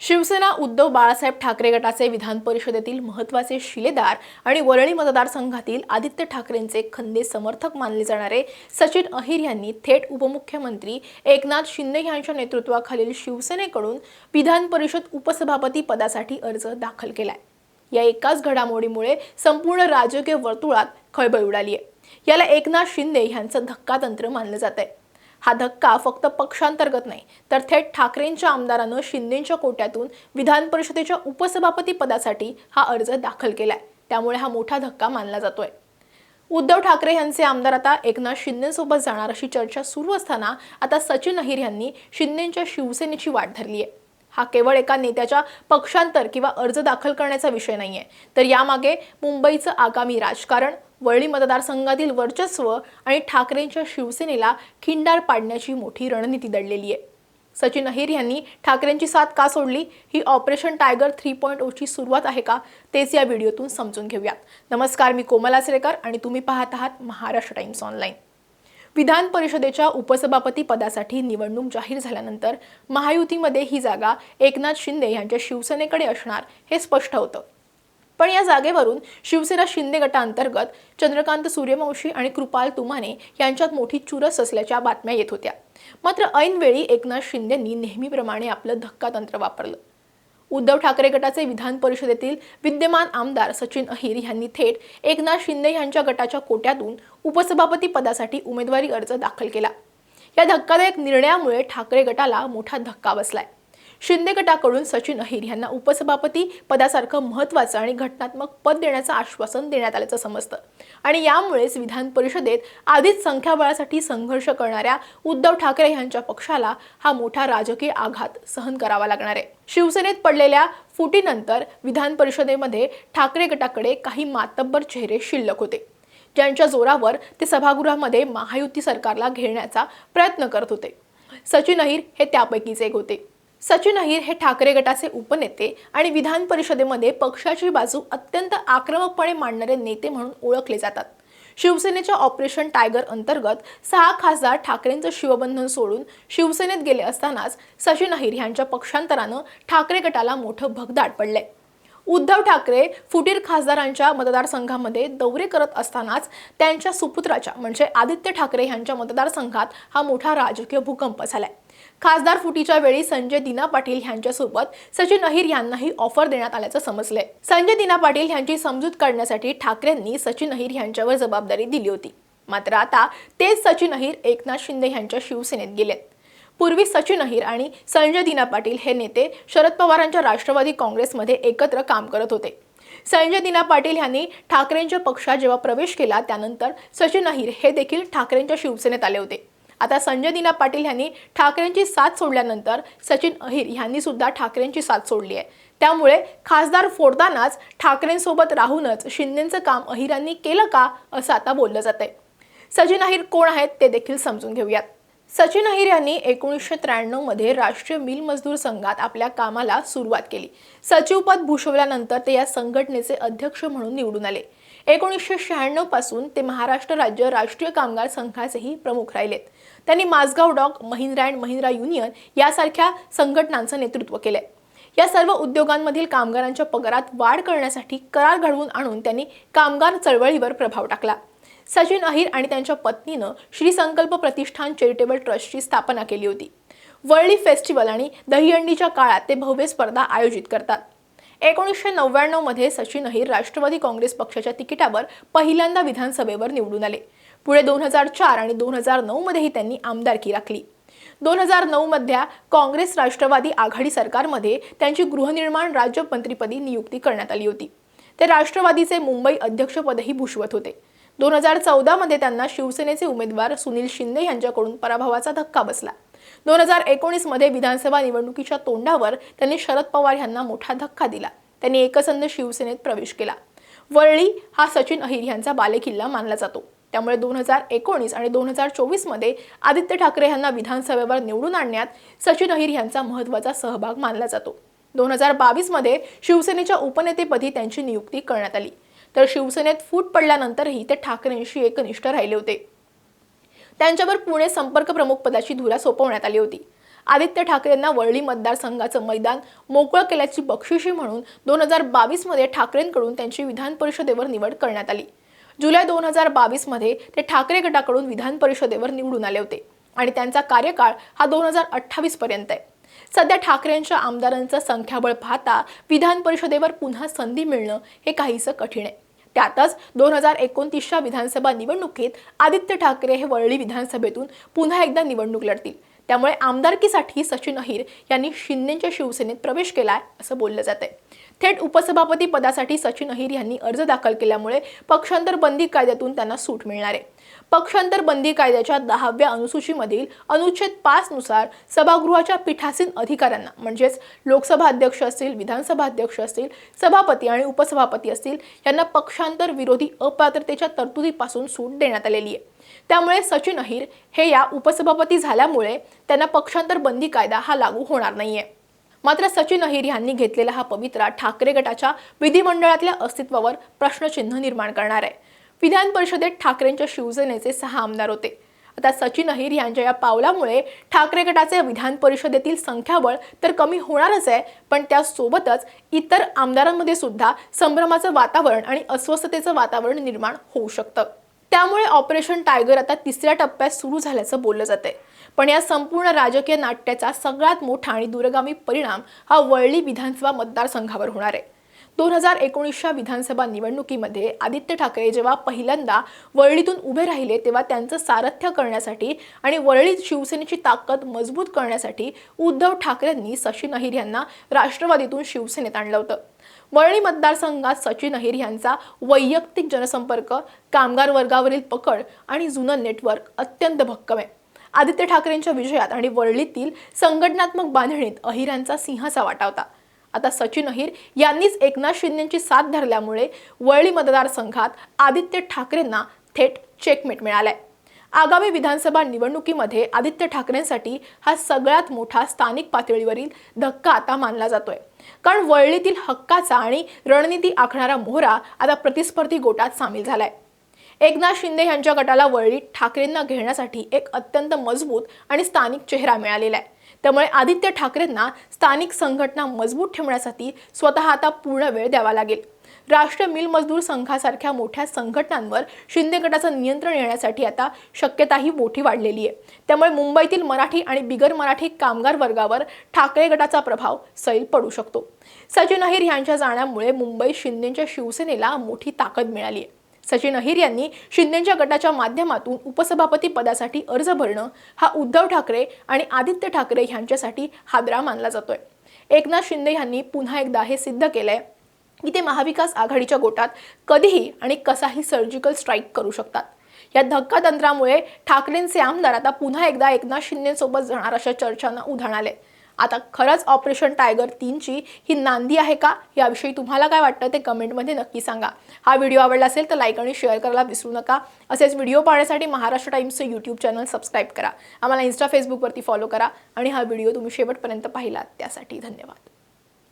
शिवसेना उद्धव बाळासाहेब ठाकरे गटाचे विधान परिषदेतील महत्त्वाचे शिलेदार आणि वरळी मतदारसंघातील आदित्य ठाकरेंचे खंदे समर्थक मानले जाणारे सचिन अहिर यांनी थेट उपमुख्यमंत्री एकनाथ शिंदे यांच्या नेतृत्वाखालील शिवसेनेकडून विधान परिषद उपसभापती पदासाठी अर्ज दाखल केलाय। या एकाच घडामोडीमुळे संपूर्ण राजकीय वर्तुळात खळबळ उडाली आहे। याला एकनाथ शिंदे यांचं धक्कातंत्र मानलं जात आहे। हा धक्का फक्त पक्षांतर्गत नाही तर थेट ठाकरेंच्या आमदारांनो शिंदेंच्या कोट्यातून विधान परिषदेच्या उपसभापती पदासाठी हा अर्ज दाखल केलाय। त्यामुळे हा मोठा धक्का मानला जातोय। उद्धव ठाकरे यांचे आमदार आता एकनाथ शिंदेंसोबत जाणार अशी चर्चा सुरू असताना आता सचिन अहिर यांनी शिंदेंच्या शिवसेनेची वाट धरली आहे। हा केवळ एका नेत्याच्या पक्षांतर किंवा अर्ज दाखल करण्याचा विषय नाहीये, तर यामागे मुंबईचं आगामी राजकारण, वरळी मतदारसंघातील वर्चस्व आणि ठाकरेंच्या शिवसेनेला खिंडार पाडण्याची मोठी रणनीती दडलेली आहे। सचिन अहिर यांनी ठाकरेंची साथ का सोडली? ही ऑपरेशन टायगर 3.0 ची सुरुवात आहे का? तेच या व्हिडिओतून समजून घेऊयात। नमस्कार, मी कोमल आचरेकर आणि तुम्ही पाहत आहात महाराष्ट्र टाइम्स ऑनलाईन। विधान परिषदेच्या उपसभापती पदासाठी निवडणूक जाहीर झाल्यानंतर महायुतीमध्ये ही जागा एकनाथ शिंदे यांच्या शिवसेनेकडे असणार हे स्पष्ट होतं। पण या जागेवरून शिवसेना शिंदे गटाअंतर्गत चंद्रकांत सूर्यवंशी आणि कृपाल तुमाने यांच्यात मोठी चुरस असल्याच्या बातम्या येत होत्या। मात्र ऐनवेळी एकनाथ शिंदेंनी नेहमीप्रमाणे आपलं धक्कातंत्र वापरलं। उद्धव ठाकरे गटाचे विधान परिषदेतील विद्यमान आमदार सचिन अहिर यांनी थेट एकनाथ शिंदे यांच्या गटाच्या कोट्यातून उपसभापती पदासाठी उमेदवारी अर्ज दाखल केला। या धक्कादायक निर्णयामुळे ठाकरे गटाला मोठा धक्का बसलाय। शिंदे गटाकडून सचिन अहिर यांना उपसभापती पदासारखं महत्त्वाचं आणि घटनात्मक पद देण्याचं आश्वासन देण्यात आल्याचं समजतं आणि यामुळेच विधान परिषदेत आधीच संख्याबळासाठी संघर्ष करणाऱ्या उद्धव ठाकरे यांच्या पक्षाला हा मोठा राजकीय आघात सहन करावा लागणार आहे। शिवसेनेत पडलेल्या फुटीनंतर विधान परिषदेमध्ये ठाकरे गटाकडे काही मातब्बर चेहरे शिल्लक होते, ज्यांच्या जोरावर ते सभागृहामध्ये महायुती सरकारला घेरण्याचा प्रयत्न करत होते। सचिन अहिर हे त्यापैकीच एक होते। सचिन अहिर हे ठाकरे गटाचे उपनेते आणि विधान परिषदेमध्ये पक्षाची बाजू अत्यंत आक्रमकपणे मांडणारे नेते म्हणून ओळखले जातात। शिवसेनेच्या ऑपरेशन टायगर अंतर्गत 6 खासदार ठाकरेंचं शिवबंधन सोडून शिवसेनेत गेले असतानाच सचिन अहिर यांच्या पक्षांतरानं ठाकरे गटाला मोठं भगदाड पडलंय। उद्धव ठाकरे फुटीर खासदारांच्या मतदारसंघामध्ये दौरे करत असतानाच त्यांच्या सुपुत्राच्या म्हणजे आदित्य ठाकरे यांच्या मतदारसंघात हा मोठा राजकीय भूकंप झालाय। खासदार फुटीच्या वेळी संजय दिना पाटील यांच्यासोबत सचिन अहिर यांनाही ऑफर देण्यात आल्याचं समजलंय। संजय दिना पाटील यांची समजूत काढण्यासाठी ठाकरेंनी सचिन अहिर यांच्यावर जबाबदारी दिली होती। मात्र आता तेच सचिन अहिर एकनाथ शिंदे यांच्या शिवसेनेत गेलेत। पूर्वी सचिन अहिर आणि संजय दिना पाटील हे नेते शरद पवारांच्या राष्ट्रवादी काँग्रेसमध्ये एकत्र काम करत होते। संजय दिना पाटील यांनी ठाकरेंच्या पक्षात जेव्हा प्रवेश केला त्यानंतर सचिन अहिर हे देखील ठाकरेंच्या शिवसेनेत आले होते। आता संजय दिना पाटील यांनी ठाकरेंची साथ सोडल्यानंतर सचिन अहिर यांनी सुद्धा ठाकरेंची साथ सोडली आहे। त्यामुळे खासदार फोडतानाच ठाकरेंसोबत राहूनच शिंदेंचं काम अहिरांनी केलं का असं आता बोललं जातंय। सचिन अहिर कोण आहेत ते देखील समजून घेऊयात। सचिन अहिर यांनी 1993 मध्ये राष्ट्रीय मिल मजदूर संघात आपल्या कामाला सुरुवात केली। सचिवपद भूषवल्यानंतर ते या संघटनेचे अध्यक्ष म्हणून निवडून आले। 1996 पासून ते महाराष्ट्र राज्य राष्ट्रीय कामगार संघाचेही प्रमुख राहिलेत। त्यांनी Mazagaon dock, Mahindra and Mahindra union यासारख्या संघटनांचं नेतृत्व केलंय। या सर्व उद्योगांमधील कामगारांच्या पगारात वाढ करण्यासाठी करार घडवून आणून त्यांनी कामगार चळवळीवर प्रभाव टाकला। सचिन अहिर आणि त्यांच्या पत्नीनं श्री संकल्प प्रतिष्ठान चॅरिटेबल ट्रस्टची स्थापना केली होती। वरळी फेस्टिवल आणि दहीहंडीच्या काळात ते भव्य स्पर्धा आयोजित करतात। 1999 मध्ये सचिन अहिर राष्ट्रवादी काँग्रेस पक्षाच्या तिकिटावर पहिल्यांदा विधानसभेवर निवडून आले। पुढे 2004 आणि 2009 मध्येही त्यांनी आमदारकी राखली। 2009 मधल्या काँग्रेस राष्ट्रवादी आघाडी सरकारमध्ये त्यांची गृहनिर्माण राज्यमंत्रीपदी नियुक्ती करण्यात आली होती। ते राष्ट्रवादीचे मुंबई अध्यक्षपदही भूषवत होते। 2014 मध्ये त्यांना शिवसेनेचे उमेदवार सुनील शिंदे यांच्याकडून पराभवाचा धक्का बसला। 2019 मध्ये विधानसभा निवडणुकीच्या तोंडावर त्यांनी शरद पवार यांना मोठा धक्का दिला। त्यांनी एकसंध शिवसेनेत प्रवेश केला। वरळी हा सचिन अहिर यांचा बालेकिल्ला मानला जातो। त्यामुळे 2019 आणि 2024 मध्ये आदित्य ठाकरे यांना विधानसभेवर निवडून आणण्यात सचिन अहिर यांचा महत्त्वाचा सहभाग मानला जातो। 2022 मध्ये शिवसेनेच्या उपनेतेपदी त्यांची नियुक्ती करण्यात आली, तर शिवसेनेत फूट पडल्यानंतरही ते ठाकरेंशी एकनिष्ठ राहिले होते। त्यांच्यावर पुणे संपर्क प्रमुख पदाची धुरा सोपवण्यात आली होती। आदित्य ठाकरेंना वरळी मतदारसंघाचं मैदान मोकळं केल्याची बक्षिशी म्हणून 2022 मध्ये ठाकरेंकडून त्यांची विधान परिषदेवर निवड करण्यात आली। जुलै 2022 मध्ये ते ठाकरे गटाकडून विधान परिषदेवर निवडून आले होते आणि त्यांचा कार्यकाळ हा 2028 पर्यंत आहे। सध्या ठाकरेंच्या आमदारांचं संख्याबळ पाहता विधान परिषदेवर पुन्हा संधी मिळणं हे काहीसं कठीण आहे। त्यातच 2029च्या विधानसभा निवडणुकीत आदित्य ठाकरे हे वरळी विधानसभेतून पुन्हा एकदा निवडणूक लढतील। त्यामुळे आमदारकीसाठी सचिन अहिर यांनी शिंदेच्या शिवसेनेत प्रवेश केलाय असं बोललं जातंय। थेट उपसभापती पदासाठी सचिन अहिर यांनी अर्ज दाखल केल्यामुळे पक्षांतर बंदी कायद्यातून त्यांना सूट मिळणार आहे। पक्षांतर बंदी कायद्याच्या 10व्या अनुसूचीमधील अनुच्छेद 5 नुसार सभागृहाच्या पीठासीन अधिकाऱ्यांना म्हणजेच लोकसभा अध्यक्ष असतील, विधानसभा अध्यक्ष असतील, सभापती आणि उपसभापती असतील यांना पक्षांतर विरोधी अपात्रतेच्या तरतुदीपासून सूट देण्यात आलेली आहे। त्यामुळे सचिन अहिर हे या उपसभापती झाल्यामुळे त्यांना पक्षांतर बंदी कायदा हा लागू होणार नाहीये। मात्र सचिन अहिर यांनी घेतलेला हा पवित्रा ठाकरे गटाच्या विधिमंडळातल्या अस्तित्वावर प्रश्नचिन्ह निर्माण करणार आहे। विधान परिषदेत ठाकरेंच्या शिवसेनेचे 6 आमदार होते। आता सचिन अहिर यांच्या या पावलामुळे ठाकरे गटाचे विधान परिषदेतील संख्याबळ तर कमी होणारच आहे, पण त्यासोबतच इतर आमदारांमध्ये सुद्धा संभ्रमाचं वातावरण आणि अस्वस्थतेचं वातावरण निर्माण होऊ शकतं। त्यामुळे ऑपरेशन टायगर आता 3ऱ्या टप्प्यात सुरू झाल्याचं बोललं जातंय। पण या संपूर्ण राजकीय नाट्याचा सगळ्यात मोठा आणि दूरगामी परिणाम हा वरळी विधानसभा मतदारसंघावर होणार आहे। 2019च्या विधानसभा निवडणुकीमध्ये आदित्य ठाकरे जेव्हा पहिल्यांदा वरळीतून उभे राहिले तेव्हा त्यांचं सारथ्य करण्यासाठी आणि वरळीत शिवसेनेची ताकद मजबूत करण्यासाठी उद्धव ठाकरेंनी सचिन अहिर यांना राष्ट्रवादीतून शिवसेनेत आणलं होतं। वरळी मतदारसंघात सचिन अहिर यांचा वैयक्तिक जनसंपर्क, कामगार वर्गावरील पकड आणि जुनं नेटवर्क अत्यंत भक्कम आहे। आदित्य ठाकरेंच्या विजयात आणि वरळीतील संघटनात्मक बांधणीत अहिरांचा सिंहाचा वाटा होता। आता सचिन अहिर यांनीच एकनाथ शिंदेची साथ धरल्यामुळे वरळी मतदारसंघात आदित्य ठाकरेंना थेट चेकमेट मिळालाय। आगामी विधानसभा निवडणुकीमध्ये आदित्य ठाकरेंसाठी हा सगळ्यात मोठा स्थानिक पातळीवरील धक्का आता मानला जातोय, कारण वरळीतील हक्काचा आणि रणनीती आखणारा मोहरा आता प्रतिस्पर्धी गोटात सामील झालाय। एकनाथ शिंदे यांच्या गटाला वरळीत ठाकरेंना घेण्यासाठी एक अत्यंत मजबूत आणि स्थानिक चेहरा मिळालेला आहे। त्यामुळे आदित्य ठाकरेंना स्थानिक संघटना मजबूत ठेवण्यासाठी स्वतः आता पूर्ण वेळ द्यावा लागेल। राष्ट्रीय मिल मजदूर संघासारख्या मोठ्या संघटनांवर शिंदे गटाचं नियंत्रण येण्यासाठी आता शक्यताही मोठी वाढलेली आहे। त्यामुळे मुंबईतील मराठी आणि बिगर मराठी कामगार वर्गावर ठाकरे गटाचा प्रभाव सैल पडू शकतो। सचिन अहिर यांच्या जाण्यामुळे मुंबईत शिंदेच्या शिवसेनेला मोठी ताकद मिळाली आहे। सचिन अहिर यांनी शिंदेच्या गटाच्या माध्यमातून उपसभापती पदासाठी अर्ज भरणं हा उद्धव ठाकरे आणि आदित्य ठाकरे यांच्यासाठी हादरा मानला जातोय। एकनाथ शिंदे यांनी पुन्हा एकदा हे सिद्ध केलंय की ते महाविकास आघाडीच्या गोटात कधीही आणि कसाही सर्जिकल स्ट्राईक करू शकतात। या धक्कातंत्रामुळे ठाकरेंचे आमदार आता पुन्हा एकदा एकनाथ शिंदेसोबत जाणार अशा चर्चांना उधाण आले। आता खरंच ऑपरेशन टायगर 3ची ही नांदी आहे का, याविषयी तुम्हाला काय वाटतं ते कमेंटमध्ये नक्की सांगा। हा व्हिडिओ आवडला असेल तर लाईक आणि शेअर करायला विसरू नका। असेच व्हिडिओ पाहण्यासाठी महाराष्ट्र टाइम्सचं यूट्यूब चॅनल सबस्क्राईब करा, आम्हाला इंस्टा फेसबुकवरती फॉलो करा आणि हा व्हिडिओ तुम्ही शेवटपर्यंत पाहिलात त्यासाठी धन्यवाद।